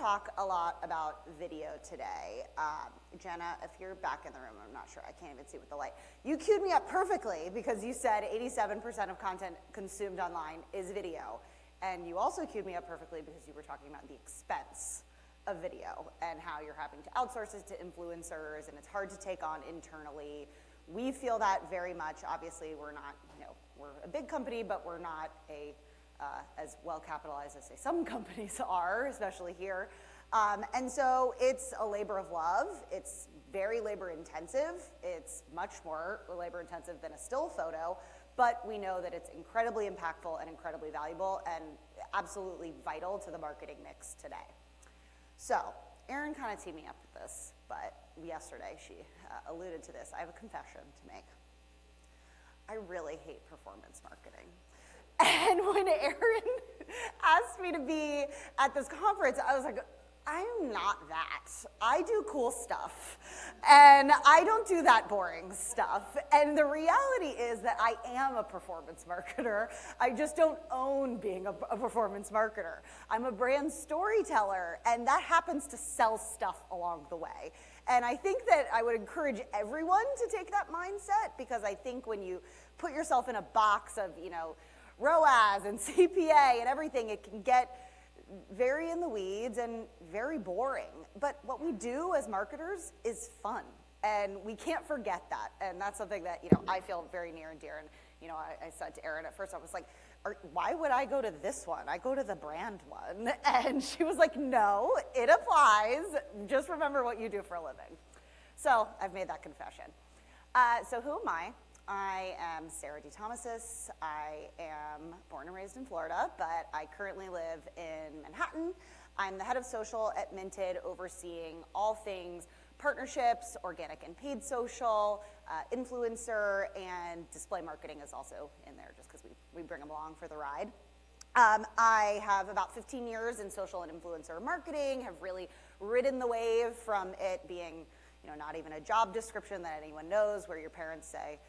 talk a lot about video today. Jenna, if you're back in the room, I'm not sure, I can't even see with the light. You queued me up perfectly because you said 87% of content consumed online is video. And you also queued me up perfectly because you were talking about the expense of video and how you're having to outsource it to influencers and it's hard to take on internally. We feel that very much. Obviously, we're not, we're a big company, but we're not as well capitalized as say some companies are, especially here. And so it's a labor of love. It's very labor intensive. It's much more labor intensive than a still photo, but we know that it's incredibly impactful and incredibly valuable and absolutely vital to the marketing mix today. So Erin kind of teed me up with this, but yesterday she alluded to this. I have a confession to make. I really hate performance marketing. And when Erin asked me to be at this conference, I was like, I'm not that. I do cool stuff, and I don't do that boring stuff. And the reality is that I am a performance marketer. I just don't own being a performance marketer. I'm a brand storyteller, and that happens to sell stuff along the way. And I think that I would encourage everyone to take that mindset, because I think when you put yourself in a box of, ROAS and CPA and everything, it can get very in the weeds and very boring. But what we do as marketers is fun, and we can't forget that. And that's something that I feel very near and dear. And I said to Erin at first, I was like, why would I go to this one? I go to the brand one. And she was like, no, it applies. Just remember what you do for a living. So I've made that confession. So who am I? I am Sarah DeThomasis. I am born and raised in Florida, but I currently live in Manhattan. I'm the head of social at Minted, overseeing all things partnerships, organic and paid social, influencer, and display marketing is also in there just because we bring them along for the ride. I have about 15 years in social and influencer marketing, have really ridden the wave from it being not even a job description that anyone knows, where your parents say,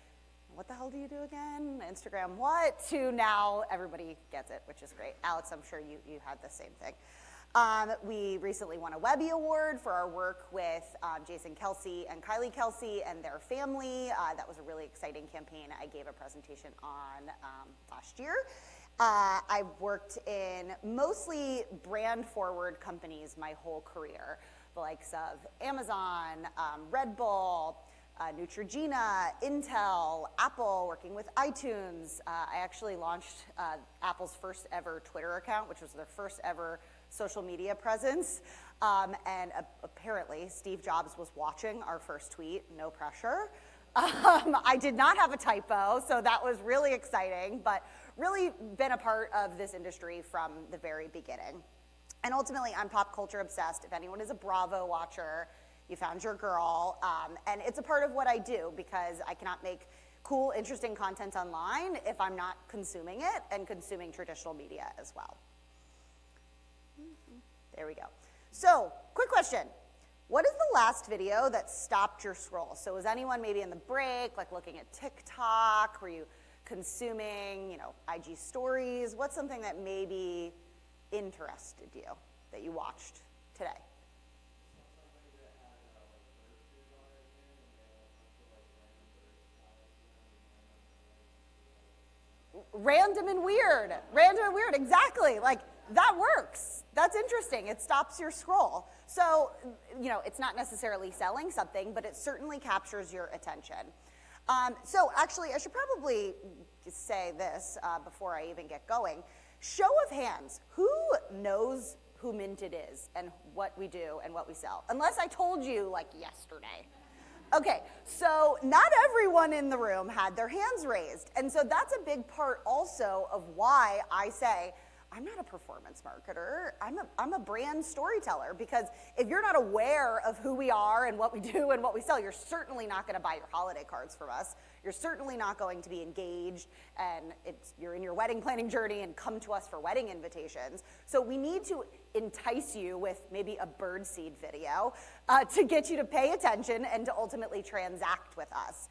what the hell do you do again? Instagram what? To now everybody gets it, which is great. Alex, I'm sure you had the same thing. We recently won a Webby Award for our work with Jason Kelsey and Kylie Kelsey and their family. That was a really exciting campaign I gave a presentation on last year. I've worked in mostly brand-forward companies my whole career, the likes of Amazon, Red Bull, Neutrogena, Intel, Apple, working with iTunes. I actually launched Apple's first ever Twitter account, which was their first ever social media presence. And apparently Steve Jobs was watching our first tweet, no pressure. I did not have a typo, so that was really exciting, but really been a part of this industry from the very beginning. And ultimately, I'm pop culture obsessed. If anyone is a Bravo watcher, you found your girl, and it's a part of what I do because I cannot make cool, interesting content online if I'm not consuming it and consuming traditional media as well. There we go. So, quick question. What is the last video that stopped your scroll? So was anyone maybe in the break, like looking at TikTok? Were you consuming, IG stories? What's something that maybe interested you that you watched today? Random and weird, exactly. Like, that works. That's interesting. It stops your scroll. So, it's not necessarily selling something, but it certainly captures your attention. So actually, I should probably say this before I even get going. Show of hands, who knows who Minted is and what we do and what we sell? Unless I told you, like, yesterday. Okay, so not everyone in the room had their hands raised. And so that's a big part also of why I say, I'm not a performance marketer, I'm a brand storyteller, because if you're not aware of who we are and what we do and what we sell, you're certainly not gonna buy your holiday cards from us. You're certainly not going to be engaged, and you're in your wedding planning journey and come to us for wedding invitations. So we need to entice you with maybe a birdseed video to get you to pay attention and to ultimately transact with us.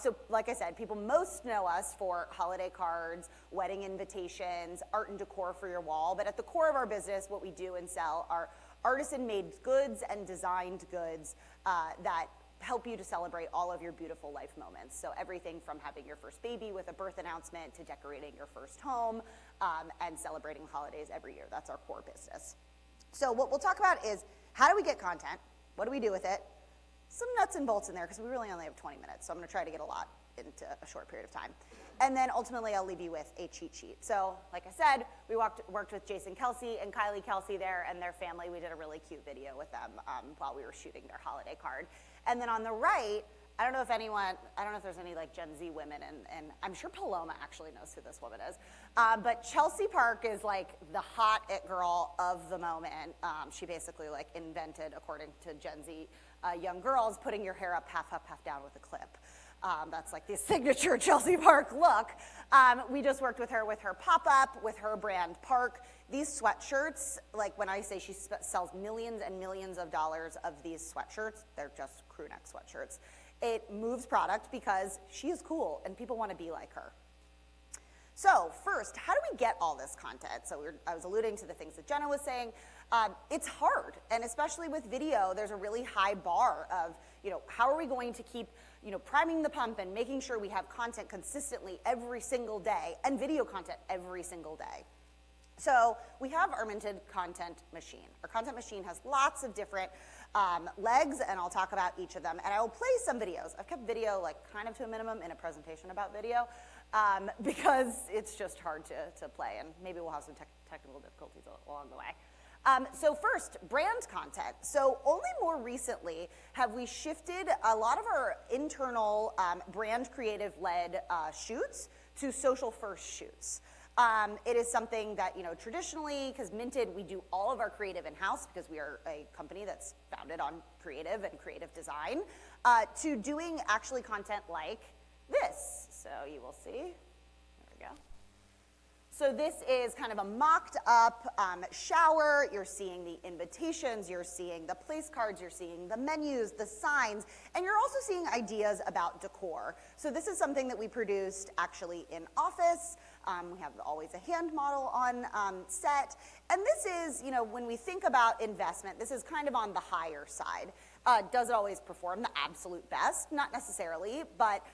So like I said, people most know us for holiday cards, wedding invitations, art and decor for your wall. But at the core of our business, what we do and sell are artisan-made goods and designed goods that help you to celebrate all of your beautiful life moments. So everything from having your first baby with a birth announcement to decorating your first home and celebrating holidays every year. That's our core business. So what we'll talk about is how do we get content? What do we do with it? Some nuts and bolts in there because we really only have 20 minutes. So I'm going to try to get a lot into a short period of time. And then ultimately I'll leave you with a cheat sheet. So like I said, we worked with Jason Kelsey and Kylie Kelsey there and their family. We did a really cute video with them while we were shooting their holiday card. And then on the right, I don't know if there's any like Gen Z women, and I'm sure Paloma actually knows who this woman is. But Chelsea Park is like the hot it girl of the moment. She basically like invented, according to Gen Z young girls, putting your hair up, half down with a clip. That's like the signature Chelsea Park look. We just worked with her pop-up, with her brand Park. These sweatshirts, like when I say she sells millions and millions of dollars of these sweatshirts, they're just crew neck sweatshirts. It moves product because she is cool and people want to be like her. So first, how do we get all this content? So I was alluding to the things that Jenna was saying. It's hard, and especially with video, there's a really high bar of, how are we going to keep, priming the pump and making sure we have content consistently every single day, and video content every single day. So we have our Minted Content Machine. Our content machine has lots of different legs, and I'll talk about each of them. And I will play some videos. I've kept video like kind of to a minimum in a presentation about video because it's just hard to play, and maybe we'll have some technical difficulties along the way. So first, brand content. So only more recently have we shifted a lot of our internal brand creative-led shoots to social-first shoots. It is something that, traditionally, because Minted, we do all of our creative in-house because we are a company that's founded on creative and creative design, to doing actually content like this. So you will see, there we go. So this is kind of a mocked up shower. You're seeing the invitations, you're seeing the place cards, you're seeing the menus, the signs, and you're also seeing ideas about decor. So this is something that we produced actually in office. We have always a hand model on set. And this is, when we think about investment, this is kind of on the higher side. Does it always perform the absolute best? Not necessarily, but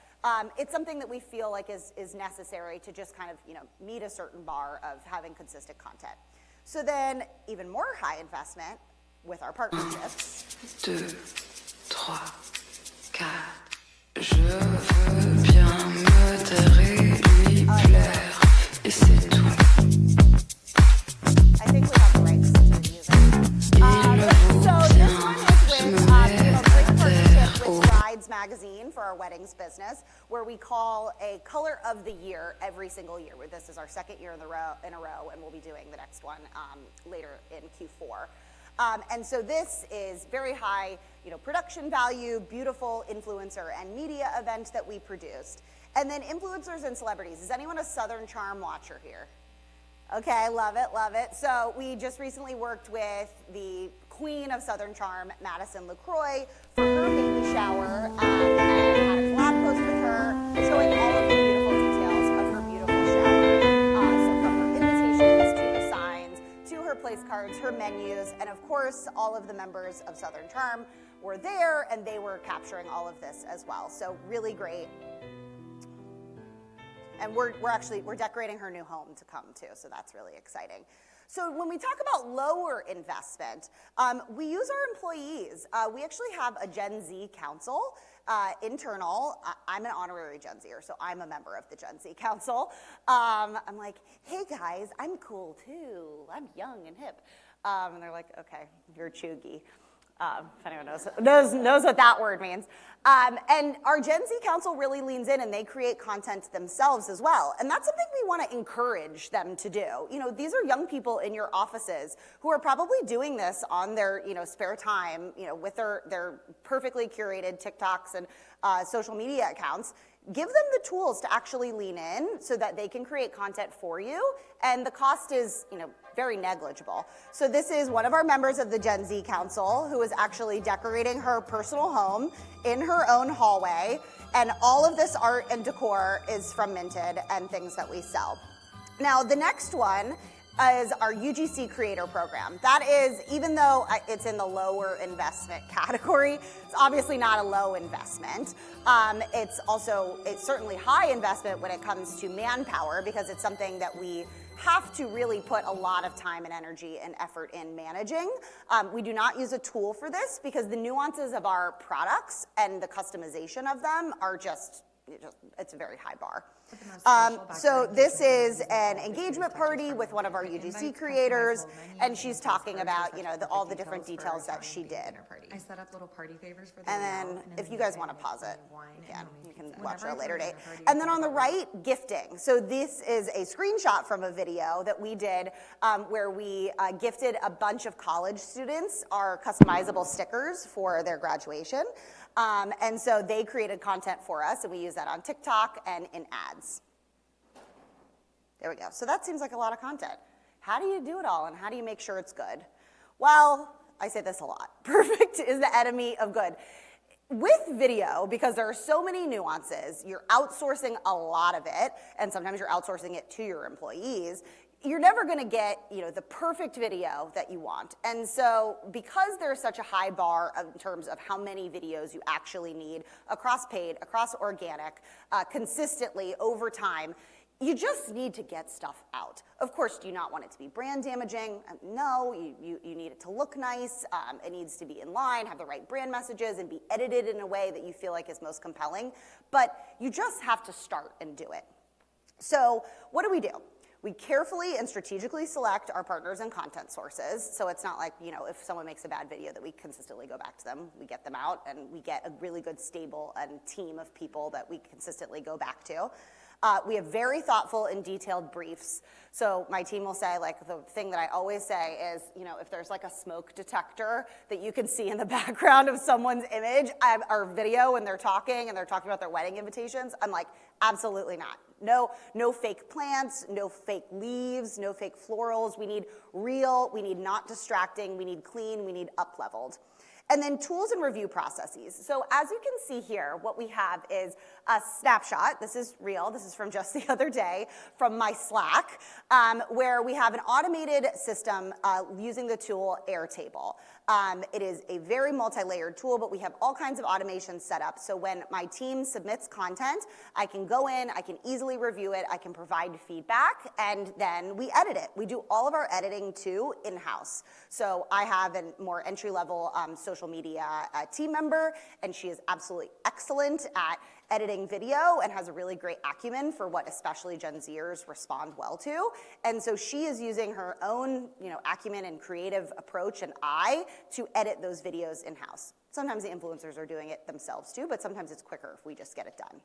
it's something that we feel like is necessary to just kind of, meet a certain bar of having consistent content. So then, even more high investment with our partnerships. 1, 2, 3, 4. Je veux bien me taire, lui plaire, et c'est tout. I think we have the rights to use it. So this one is with a great partnership with Brides Magazine for our weddings business, where we call a color of the year every single year. This is our second year in a row, and we'll be doing the next one later in Q4. And so this is very high, production value, beautiful influencer and media event that we produced. And then influencers and celebrities. Is anyone a Southern Charm watcher here? Okay, love it, love it. So we just recently worked with the queen of Southern Charm, Madison LaCroix, for her baby shower, and had a collab post with her, showing all of the beautiful details of her beautiful shower. So from her invitations to the signs, to her place cards, her menus, and of course, all of the members of Southern Charm were there, and they were capturing all of this as well. So really great. And we're decorating her new home to come too, so that's really exciting. So when we talk about lower investment, we use our employees. We actually have a Gen Z council, internal. I'm an honorary Gen Zer, so I'm a member of the Gen Z council. I'm like, hey guys, I'm cool too. I'm young and hip. And they're like, okay, you're chuggy. If anyone knows what that word means. And our Gen Z council really leans in and they create content themselves as well. And that's something we want to encourage them to do. These are young people in your offices who are probably doing this on their, spare time, with their perfectly curated TikToks and social media accounts. give them the tools to actually lean in so that they can create content for you, and the cost is, very negligible. So this is one of our members of the Gen Z Council who is actually decorating her personal home in her own hallway, and all of this art and decor is from Minted and things that we sell. Now, the next one is our UGC Creator Program. That is, even though it's in the lower investment category, it's obviously not a low investment. It's certainly high investment when it comes to manpower, because it's something that we have to really put a lot of time and energy and effort in managing. We do not use a tool for this because the nuances of our products and the customization of them are it's a very high bar. So this is an engagement party with one of our UGC creators, and she's talking about, all the different details that she did. I set up little party favors for them. And then if you guys want to pause it, you can watch it at a later date. And then on the right, gifting. So this is a screenshot from a video that we did where we gifted a bunch of college students our customizable stickers for their graduation. And so they created content for us, and we use that on TikTok and in ads. There we go. So that seems like a lot of content. How do you do it all, and how do you make sure it's good? Well, I say this a lot. Perfect is the enemy of good. With video, because there are so many nuances, you're outsourcing a lot of it, and sometimes you're outsourcing it to your employees. You're never going to get, the perfect video that you want. And so because there's such a high bar in terms of how many videos you actually need across paid, across organic, consistently over time, you just need to get stuff out. Of course, do you not want it to be brand damaging? No, you need it to look nice. It needs to be in line, have the right brand messages, and be edited in a way that you feel like is most compelling. But you just have to start and do it. So what do? We carefully and strategically select our partners and content sources. So it's not like, if someone makes a bad video that we consistently go back to them. We get them out, and we get a really good stable and team of people that we consistently go back to. We have very thoughtful and detailed briefs. So my team will say, the thing that I always say is, if there's a smoke detector that you can see in the background of someone's image or video when they're talking about their wedding invitations, I'm like, absolutely not. No fake plants, no fake leaves, no fake florals. We need real, we need not distracting, we need clean, we need up-leveled. And then tools and review processes. So as you can see here, what we have is a snapshot. This is real. This is from just the other day from my Slack, where we have an automated system using the tool Airtable. It is a very multi-layered tool, but we have all kinds of automations set up. So when my team submits content, I can go in, I can easily review it, I can provide feedback, and then we edit it. We do all of our editing too in-house. So I have a more entry-level social media team member, and she is absolutely excellent at editing video and has a really great acumen for what especially Gen Zers respond well to. And so she is using her own, acumen and creative approach and eye to edit those videos in-house. Sometimes the influencers are doing it themselves too, but sometimes it's quicker if we just get it done.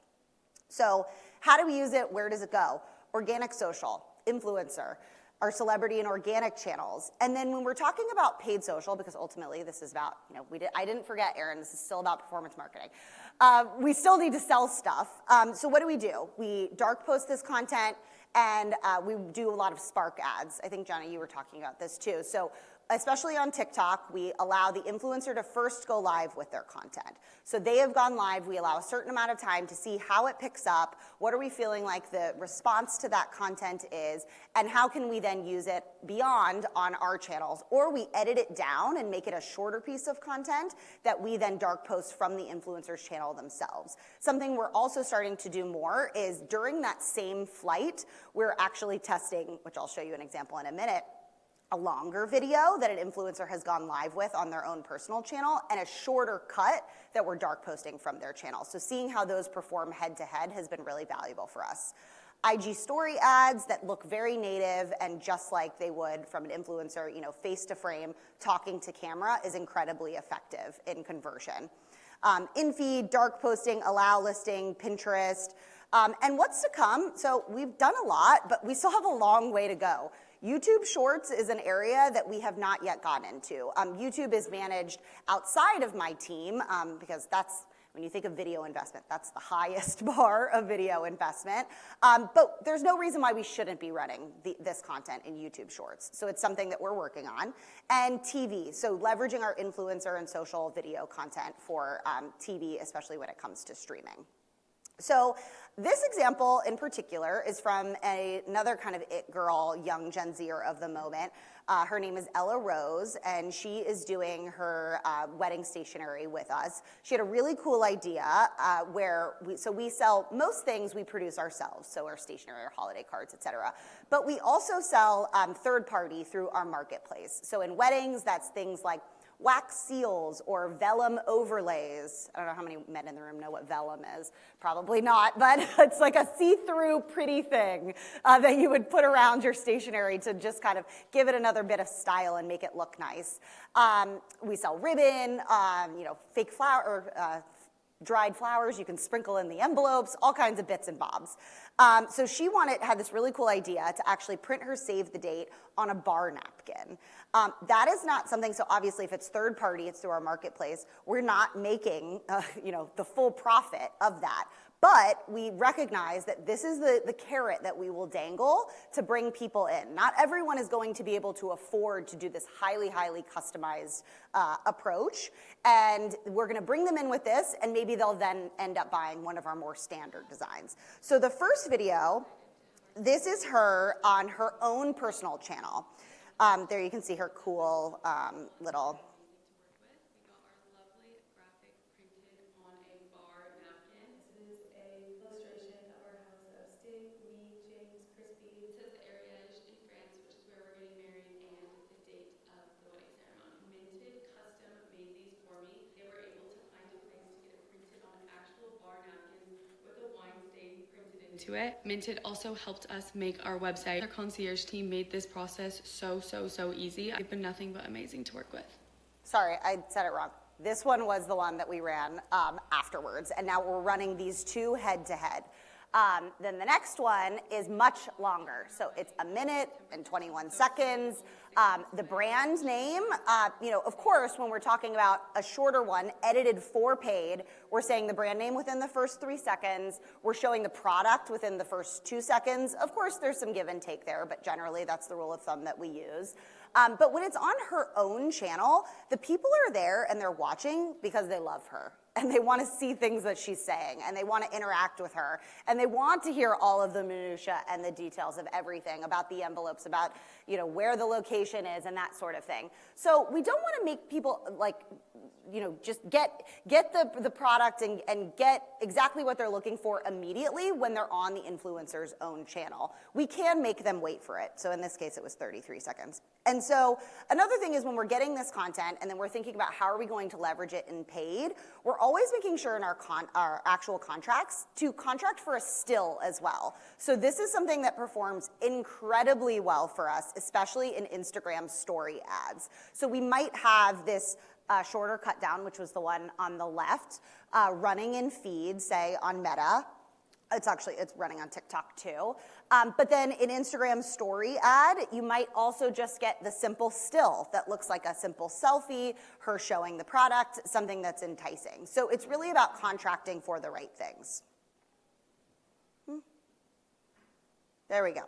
So how do we use it? Where does it go? Organic social, influencer, our celebrity and organic channels. And then when we're talking about paid social, because ultimately this is about, I didn't forget, Erin, this is still about performance marketing. We still need to sell stuff. So what do? We dark post this content, and we do a lot of Spark ads. I think, Johnny, you were talking about this too. So especially on TikTok, we allow the influencer to first go live with their content. So they have gone live. We allow a certain amount of time to see how it picks up, what are we feeling like the response to that content is, and how can we then use it beyond on our channels. Or we edit it down and make it a shorter piece of content that we then dark post from the influencer's channel themselves. Something we're also starting to do more is during that same flight, we're actually testing, which I'll show you an example in a minute, a longer video that an influencer has gone live with on their own personal channel, and a shorter cut that we're dark posting from their channel. So seeing how those perform head to head has been really valuable for us. IG story ads that look very native and just like they would from an influencer, face to frame, talking to camera is incredibly effective in conversion. In-feed, dark posting, allow listing, Pinterest, and what's to come. So we've done a lot, but we still have a long way to go. YouTube Shorts is an area that we have not yet gotten into. YouTube is managed outside of my team because that's When you think of video investment, that's the highest bar of video investment. But there's no reason why we shouldn't be running this content in YouTube Shorts. So it's something that we're working on. And TV, so leveraging our influencer and social video content for TV, especially when it comes to streaming. So this example in particular is from another kind of it girl, young Gen Zer of the moment. Her name is Ella Rose, and she is doing her wedding stationery with us. She had a really cool idea where we sell most things we produce ourselves, so our stationery, our holiday cards, et cetera. But we also sell third party through our marketplace. So in weddings, that's things like wax seals or vellum overlays. I don't know how many men in the room know what vellum is. Probably not, but it's like a see-through pretty thing that you would put around your stationery to just kind of give it another bit of style and make it look nice. We sell ribbon, fake flower, or dried flowers you can sprinkle in the envelopes, all kinds of bits and bobs. So she had this really cool idea to actually print her save the date on a bar napkin. That is not something, so obviously if it's third party, it's through our marketplace, we're not making the full profit of that. But we recognize that this is the carrot that we will dangle to bring people in. Not everyone is going to be able to afford to do this highly, highly customized approach. And we're gonna bring them in with this, and maybe they'll then end up buying one of our more standard designs. So the first video, this is her on her own personal channel. There you can see her cool little. To it. Minted also helped us make our website. Our concierge team made this process so easy. They've been nothing but amazing to work with. Sorry, I said it wrong. This one was the one that we ran afterwards, and now we're running these two head to head. Then the next one is much longer. So it's 1 minute and 21 seconds. The brand name, of course, when we're talking about a shorter one, edited for paid, we're saying the brand name within the first 3 seconds. We're showing the product within the first 2 seconds. Of course, there's some give and take there, but generally that's the rule of thumb that we use. But when it's on her own channel, the people are there and they're watching because they love her. And they want to see things that she's saying, and they want to interact with her, and they want to hear all of the minutia and the details of everything about the envelopes, about where the location is and that sort of thing. So we don't want to make people just get the product and get exactly what they're looking for immediately when they're on the influencer's own channel. We can make them wait for it. So in this case, it was 33 seconds. And so another thing is when we're getting this content and then we're thinking about how are we going to leverage it in paid, we're always making sure in our actual contracts to contract for a still as well. So this is something that performs incredibly well for us, especially in Instagram story ads. So we might have this shorter cut down, which was the one on the left, running in feed, say on Meta. It's running on TikTok too. But then in Instagram story ad, you might also just get the simple still that looks like a simple selfie, her showing the product, something that's enticing. So it's really about contracting for the right things. There we go.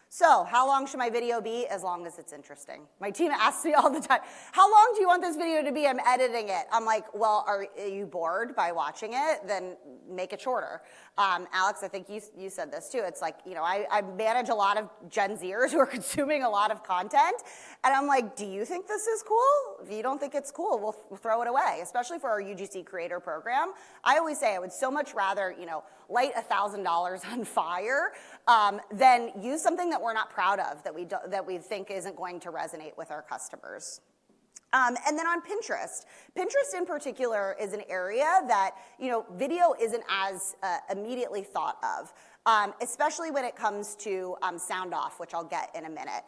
So how long should my video be? As long as it's interesting. My team asks me all the time, how long do you want this video to be? I'm editing it. I'm like, well, are you bored by watching it? Then make it shorter. Alex, I think you said this too. It's like, I manage a lot of Gen Zers who are consuming a lot of content. And I'm like, do you think this is cool? If you don't think it's cool, we'll throw it away, especially for our UGC creator program. I always say I would so much rather, light $1,000 on fire than use something that we're not proud of, that we think isn't going to resonate with our customers. And then on Pinterest. Pinterest in particular is an area that, video isn't as immediately thought of, especially when it comes to sound off, which I'll get in a minute.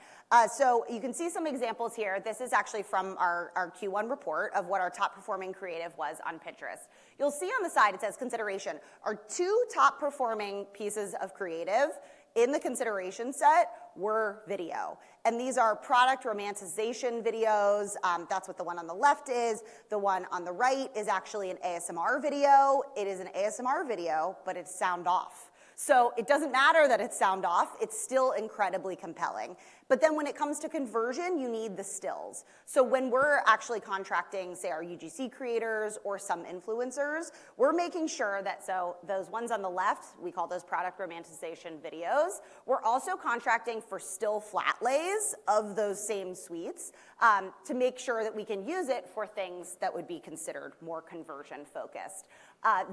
So you can see some examples here. This is actually from our Q1 report of what our top performing creative was on Pinterest. You'll see on the side, it says consideration. Our 2 top performing pieces of creative in the consideration set were video. And these are product romanticization videos. That's what the one on the left is. The one on the right is actually an ASMR video. It is an ASMR video, but it's sound off. So it doesn't matter that it's sound off, it's still incredibly compelling. But then when it comes to conversion, you need the stills. So when we're actually contracting, say, our UGC creators or some influencers, we're making sure that, so those ones on the left, we call those product romanticization videos. We're also contracting for still flat lays of those same suites to make sure that we can use it for things that would be considered more conversion focused.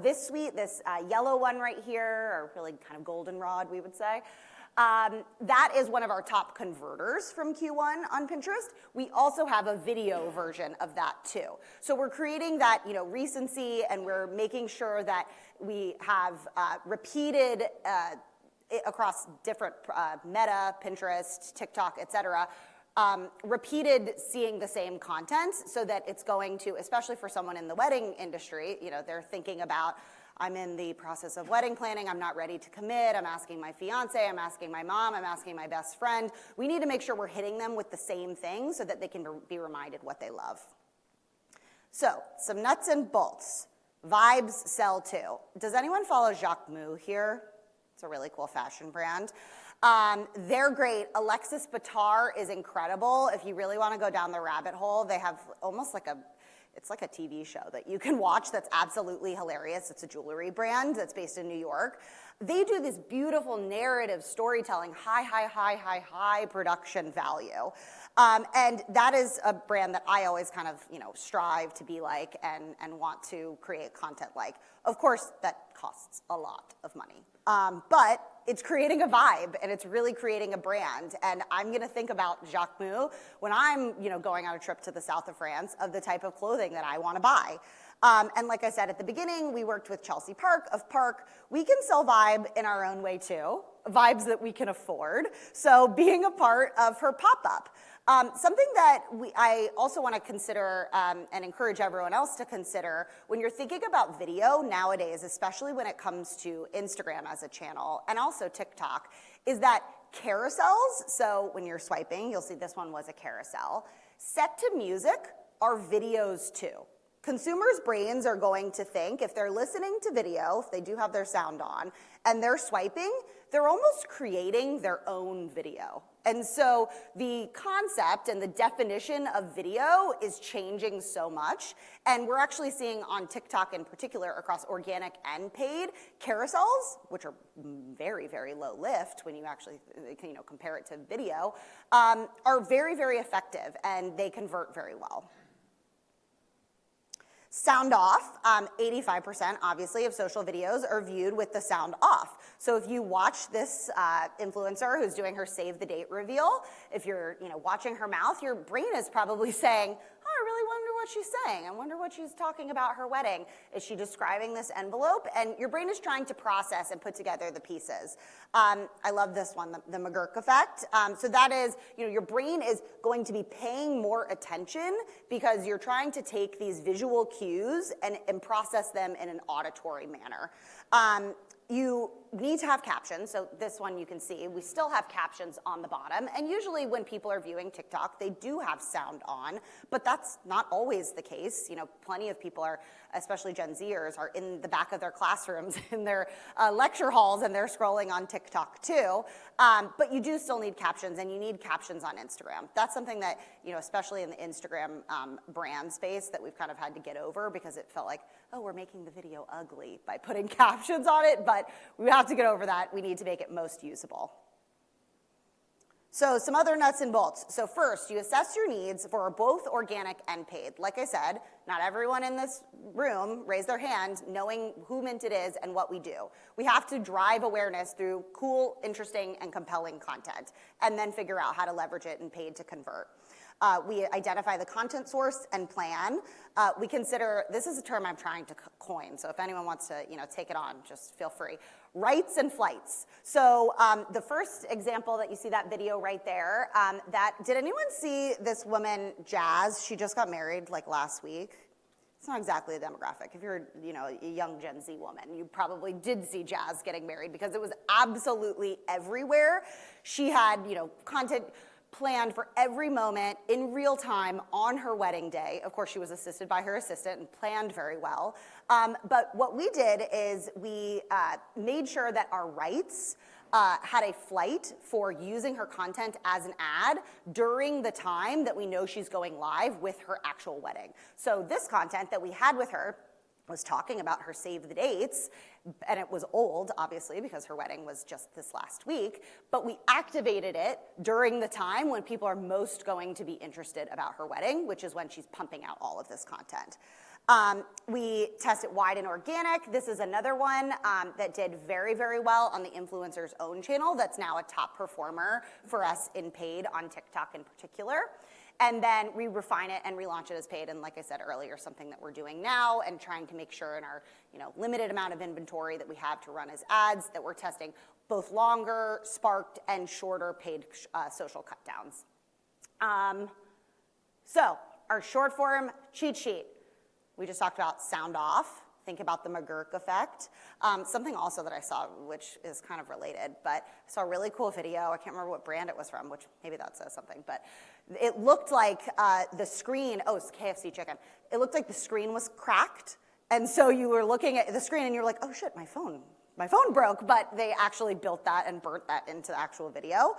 This suite, this yellow one right here, or really kind of goldenrod, we would say, that is one of our top converters from Q1 on Pinterest. We also have a video version of that too. So we're creating that, recency, and we're making sure that we have repeated across different Meta, Pinterest, TikTok, et cetera, repeated seeing the same content so that it's going to, especially for someone in the wedding industry, they're thinking about, I'm in the process of wedding planning, I'm not ready to commit, I'm asking my fiance, I'm asking my mom, I'm asking my best friend. We need to make sure we're hitting them with the same thing so that they can be reminded what they love. So, some nuts and bolts. Vibes sell too. Does anyone follow Jacquemus here? It's a really cool fashion brand. They're great. Alexis Bitar is incredible. If you really want to go down the rabbit hole, they have almost like it's like a TV show that you can watch that's absolutely hilarious. It's a jewelry brand that's based in New York. They do this beautiful narrative storytelling, high production value. And that is a brand that I always kind of, strive to be like and want to create content like. Of course, that costs a lot of money. But it's creating a vibe, and it's really creating a brand. And I'm going to think about Jacquemus when I'm, going on a trip to the south of France of the type of clothing that I want to buy. And like I said at the beginning, we worked with Chelsea Park of Park. We can sell vibe in our own way too, vibes that we can afford. So being a part of her pop-up. Something that I also want to consider and encourage everyone else to consider when you're thinking about video nowadays, especially when it comes to Instagram as a channel and also TikTok, is that carousels, so when you're swiping, you'll see this one was a carousel, set to music are videos too. Consumers' brains are going to think, if they're listening to video, if they do have their sound on, and they're swiping, they're almost creating their own video. And so the concept and the definition of video is changing so much. And we're actually seeing on TikTok in particular, across organic and paid, carousels, which are very, very low lift when you actually compare it to video, are very, very effective, and they convert very well. Sound off, 85% obviously of social videos are viewed with the sound off. So if you watch this influencer who's doing her save the date reveal, if you're watching her mouth, your brain is probably saying, oh, I really wonder what she's saying. I wonder what she's talking about her wedding. Is she describing this envelope? And your brain is trying to process and put together the pieces. I love this one, the McGurk effect. So that is, your brain is going to be paying more attention because you're trying to take these visual cues and process them in an auditory manner. You need to have captions. So this one you can see, we still have captions on the bottom. And usually when people are viewing TikTok, they do have sound on, but that's not always the case. Plenty of people are, especially Gen Zers, are in the back of their classrooms, in their lecture halls, and they're scrolling on TikTok too. But you do still need captions, and you need captions on Instagram. That's something that, especially in the Instagram brand space, that we've kind of had to get over because it felt like, oh, we're making the video ugly by putting captions on it, but we have to get over that. We need to make it most usable. So some other nuts and bolts. So first, you assess your needs for both organic and paid. Like I said, not everyone in this room raised their hand knowing who Mint It is and what we do. We have to drive awareness through cool, interesting, and compelling content, and then figure out how to leverage it in paid to convert. We identify the content source and plan. We consider, this is a term I'm trying to coin, so if anyone wants to take it on, just feel free. Rights and flights. So the first example that you see that video right there, did anyone see this woman, Jazz? She just got married like last week. it's not exactly a demographic. If you're, a young Gen Z woman, you probably did see Jazz getting married because it was absolutely everywhere. She had, content planned for every moment in real time on her wedding day. Of course, she was assisted by her assistant and planned very well. But what we did is we made sure that our rights had a flight for using her content as an ad during the time that we know she's going live with her actual wedding. So this content that we had with her was talking about her save the dates, and it was old, obviously, because her wedding was just this last week, but we activated it during the time when people are most going to be interested about her wedding, which is when she's pumping out all of this content. We tested wide and organic. This is another one that did very, very well on the influencer's own channel that's now a top performer for us in paid on TikTok in particular. And then we refine it and relaunch it as paid. And like I said earlier, something that we're doing now and trying to make sure in our limited amount of inventory that we have to run as ads that we're testing both longer, sparked, and shorter paid social cut downs. So our short form cheat sheet. We just talked about sound off. Think about the McGurk effect. Something also that I saw, which is kind of related, but I saw a really cool video. I can't remember what brand it was from, which maybe that says something, but it looked like the screen, it's KFC chicken. It looked like the screen was cracked. And so you were looking at the screen and you're like, oh shit, my phone broke, but they actually built that and burnt that into the actual video.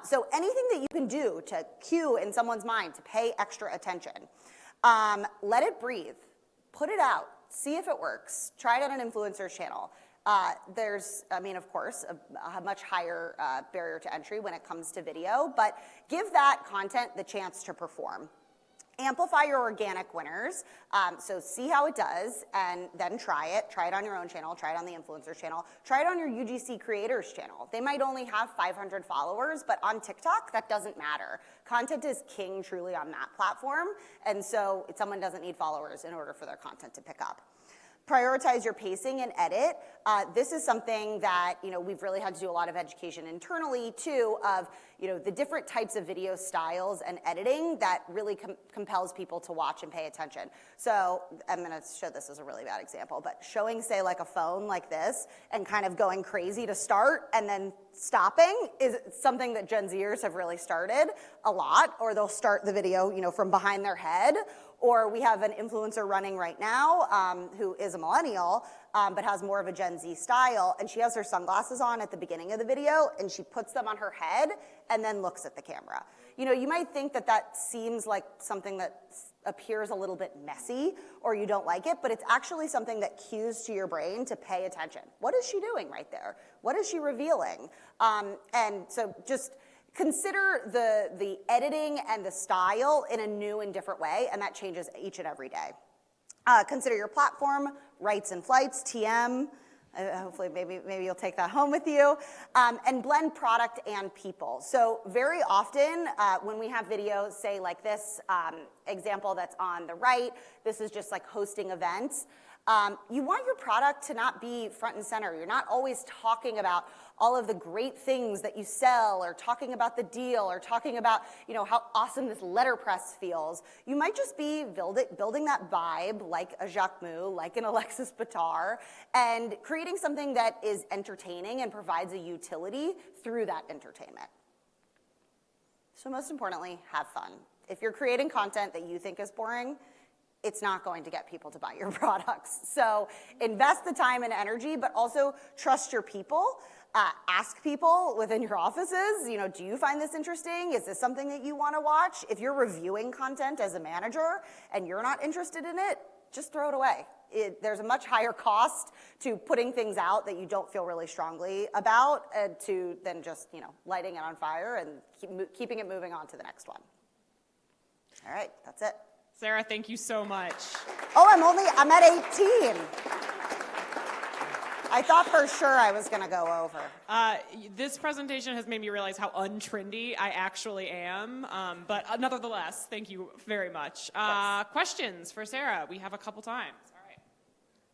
So anything that you can do to cue in someone's mind to pay extra attention, let it breathe, put it out. See if it works. Try it on an influencer's channel. There's, of course, a much higher barrier to entry when it comes to video, but give that content the chance to perform. Amplify your organic winners, so see how it does, and then try it. Try it on your own channel, try it on the influencer's channel, try it on your UGC creators channel. They might only have 500 followers, but on TikTok, that doesn't matter. Content is king truly on that platform, and so someone doesn't need followers in order for their content to pick up. Prioritize your pacing and edit. This is something that we've really had to do a lot of education internally too of the different types of video styles and editing that really compels people to watch and pay attention. So I'm going to show this as a really bad example, but showing say like a phone like this and kind of going crazy to start and then stopping is something that Gen Zers have really started a lot, or they'll start the video from behind their head. Or we have an influencer running right now who is a millennial, but has more of a Gen Z style, and she has her sunglasses on at the beginning of the video, and she puts them on her head and then looks at the camera. You might think that seems like something that appears a little bit messy, or you don't like it, but it's actually something that cues to your brain to pay attention. What is she doing right there? What is she revealing? And so just consider the editing and the style in a new and different way, and that changes each and every day. Consider your platform, rights and flights, TM. Hopefully, maybe you'll take that home with you. And blend product and people. So very often, when we have videos, say like this example that's on the right, this is just like hosting events. You want your product to not be front and center. You're not always talking about all of the great things that you sell, or talking about the deal, or talking about how awesome this letterpress feels. You might just be building that vibe like a Jacquemus, like an Alexis Bitar, and creating something that is entertaining and provides a utility through that entertainment. So most importantly, have fun. If you're creating content that you think is boring, it's not going to get people to buy your products. So invest the time and energy, but also trust your people. Ask people within your offices, do you find this interesting? Is this something that you want to watch? If you're reviewing content as a manager and you're not interested in it, just throw it away. There's a much higher cost to putting things out that you don't feel really strongly about than just lighting it on fire and keeping it moving on to the next one. All right, that's it. Sarah, thank you so much. Oh, I'm at 18. I thought for sure I was going to go over. This presentation has made me realize how untrendy I actually am, but nonetheless, thank you very much. Questions for Sarah? We have a couple times. All right.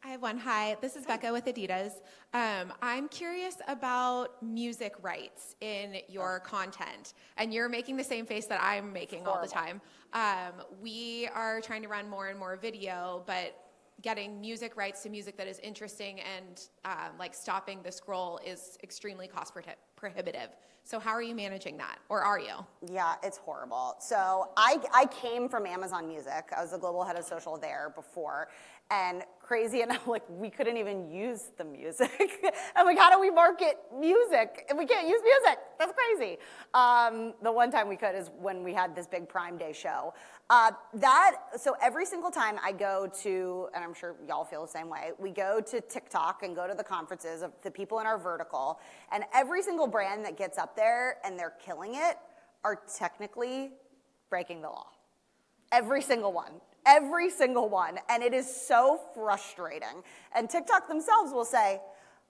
I have one. Hi, this is Becca with Adidas. I'm curious about music rights in your content, and you're making the same face that I'm making all the time. We are trying to run more and more video, but getting music rights to music that is interesting and like stopping the scroll is extremely cost prohibitive. So how are you managing that, or are you? Yeah, it's horrible. So I came from Amazon Music. I was the global head of social there before. And crazy enough, like we couldn't even use the music. I'm like, how do we market music if we can't use music? That's crazy. The one time we could is when we had this big Prime Day show. So every single time I go to, and I'm sure y'all feel the same way, we go to TikTok and go to the conferences of the people in our vertical, and every single brand that gets up there and they're killing it are technically breaking the law. Every single one. Every single one. And it is so frustrating. And TikTok themselves will say,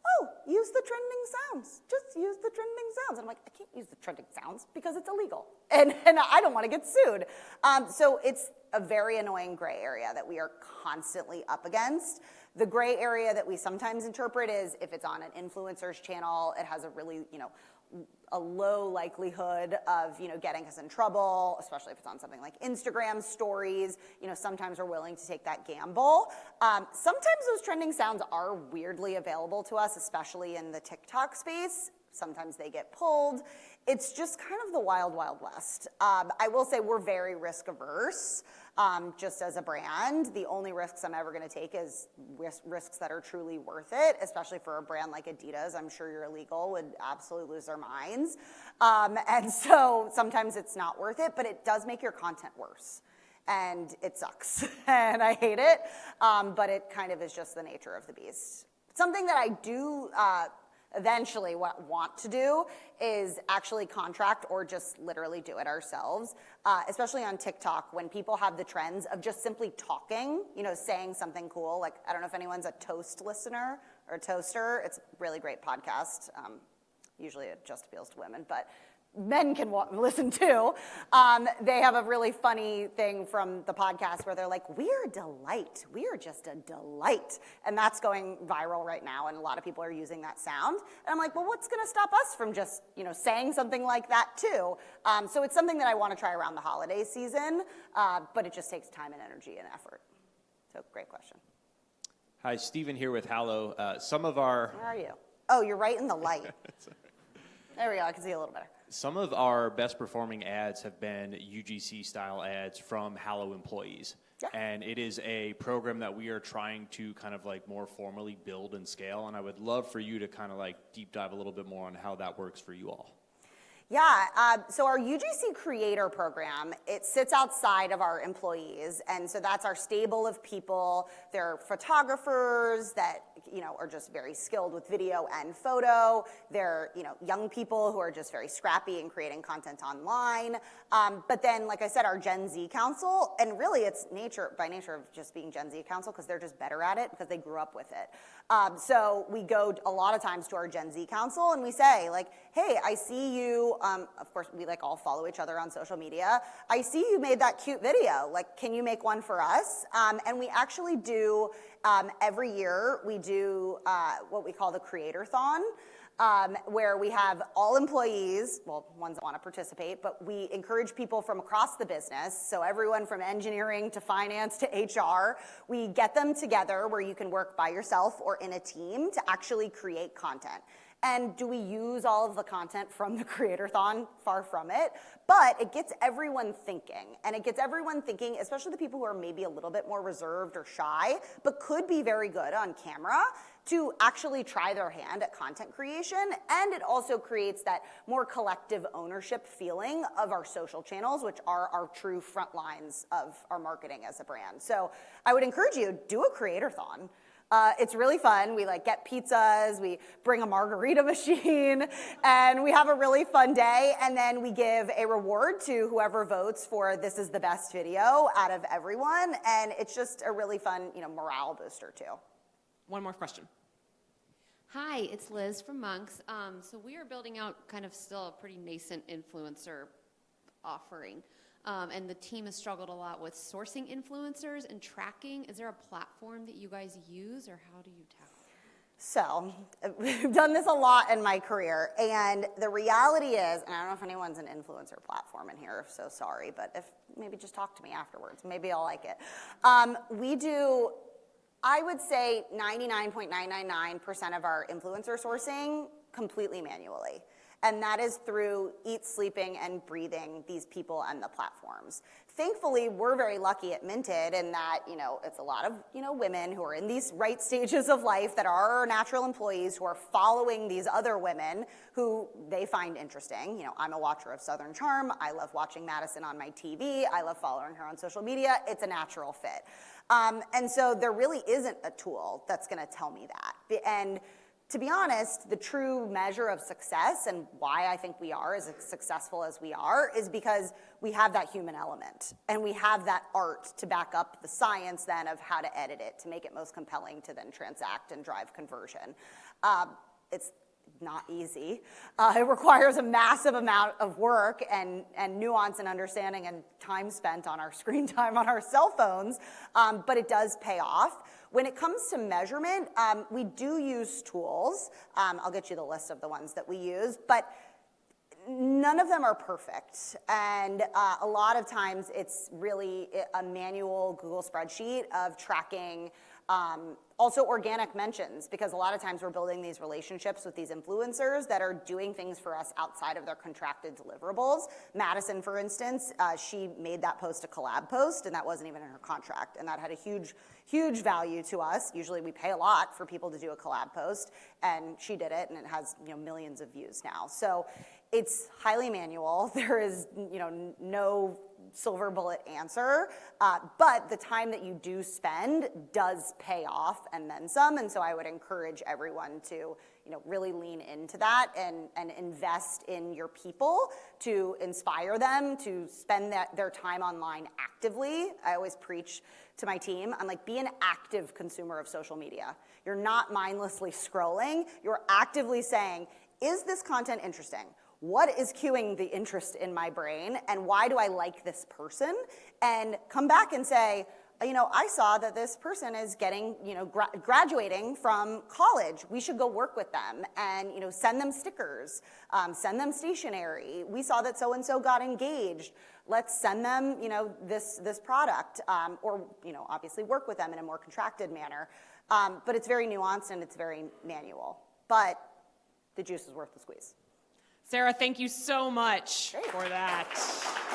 oh, use the trending sounds. Just use the trending sounds. And I'm like, I can't use the trending sounds because it's illegal. And I don't want to get sued. So it's a very annoying gray area that we are constantly up against. The gray area that we sometimes interpret is if it's on an influencer's channel, it has a really, a low likelihood of, getting us in trouble, especially if it's on something like Instagram stories. Sometimes we're willing to take that gamble. Sometimes those trending sounds are weirdly available to us, especially in the TikTok space. Sometimes they get pulled. It's just kind of the wild, wild west. I will say we're very risk averse. Just as a brand, the only risks I'm ever going to take is risks that are truly worth it, especially for a brand like Adidas. I'm sure your illegal would absolutely lose their minds. And so sometimes it's not worth it, but it does make your content worse. And it sucks, and I hate it, but it kind of is just the nature of the beast. Something that I do eventually want to do is actually contract or just literally do it ourselves, especially on TikTok when people have the trends of just simply talking, saying something cool. Like, I don't know if anyone's a Toast listener or a Toaster. It's a really great podcast. Usually it just appeals to women, but men can listen too. They have a really funny thing from the podcast where they're like, we are a delight. We are just a delight. And that's going viral right now, and a lot of people are using that sound. And I'm like, well, what's going to stop us from just, saying something like that too? So it's something that I want to try around the holiday season, but it just takes time and energy and effort. So great question. Hi, Stephen here with Hallow. Some of our... Where are you? Oh, you're right in the light. There we go. I can see a little better. Some of our best performing ads have been UGC style ads from Hallow employees. Yeah. And it is a program that we are trying to kind of like more formally build and scale. And I would love for you to kind of like deep dive a little bit more on how that works for you all. Yeah, so our UGC Creator Program, it sits outside of our employees, and so that's our stable of people. They're photographers that, are just very skilled with video and photo. They're, young people who are just very scrappy in creating content online. But then, like I said, our Gen Z Council, and really it's by nature of just being Gen Z Council because they're just better at it because they grew up with it. So we go a lot of times to our Gen Z Council and we say, like, hey, I see you, of course, we like all follow each other on social media. I see you made that cute video. Like, can you make one for us? And we actually do, every year, we do what we call the Creator-thon, where we have all employees, well, ones that want to participate, but we encourage people from across the business, so everyone from engineering to finance to HR, we get them together where you can work by yourself or in a team to actually create content. And do we use all of the content from the Creator-thon? Far from it. But it gets everyone thinking. And it gets everyone thinking, especially the people who are maybe a little bit more reserved or shy, but could be very good on camera, to actually try their hand at content creation. And it also creates that more collective ownership feeling of our social channels, which are our true front lines of our marketing as a brand. So I would encourage you, do a Creator-thon. It's really fun. We get pizzas, we bring a margarita machine, and we have a really fun day. And then we give a reward to whoever votes for this is the best video out of everyone. And it's just a really fun, morale booster too. One more question. Hi, it's Liz from Monks. So we are building out kind of still a pretty nascent influencer offering. and the team has struggled a lot with sourcing influencers and tracking. Is there a platform that you guys use, or how do you tackle it? So, we've done this a lot in my career, and the reality is, and I don't know if anyone's an influencer platform in here, so sorry, but if maybe just talk to me afterwards, maybe I'll like it. We do, I would say 99.999% of our influencer sourcing completely manually. And that is through eat, sleeping, and breathing these people and the platforms. Thankfully, we're very lucky at Minted in that, it's a lot of, women who are in these right stages of life that are our natural employees who are following these other women who they find interesting. I'm a watcher of Southern Charm. I love watching Madison on my TV. I love following her on social media. It's a natural fit. And so there really isn't a tool that's gonna tell me that. And to be honest, the true measure of success and why I think we are as successful as we are is because we have that human element and we have that art to back up the science then of how to edit it to make it most compelling to then transact and drive conversion. It's not easy. It requires a massive amount of work and nuance and understanding and time spent on our screen time on our cell phones, but it does pay off. When it comes to measurement, we do use tools. I'll get you the list of the ones that we use, but none of them are perfect. And a lot of times it's really a manual Google spreadsheet of tracking also organic mentions, because a lot of times we're building these relationships with these influencers that are doing things for us outside of their contracted deliverables. Madison, for instance, she made that post a collab post, and that wasn't even in her contract, and that had a huge, huge value to us. Usually we pay a lot for people to do a collab post, and she did it, and it has millions of views now. So it's highly manual. There is no silver bullet answer, but the time that you do spend does pay off and then some, and so I would encourage everyone to really lean into that and invest in your people to inspire them to spend their time online actively. I always preach to my team, I'm like, be an active consumer of social media. You're not mindlessly scrolling, you're actively saying, is this content interesting? What is cueing the interest in my brain, and why do I like this person? And come back and say, I saw that this person is getting, graduating from college. We should go work with them and, send them stickers, send them stationery. We saw that so-and-so got engaged. Let's send them, this product, or, obviously work with them in a more contracted manner. But it's very nuanced and it's very manual. But the juice is worth the squeeze. Sarah, thank you so much for that.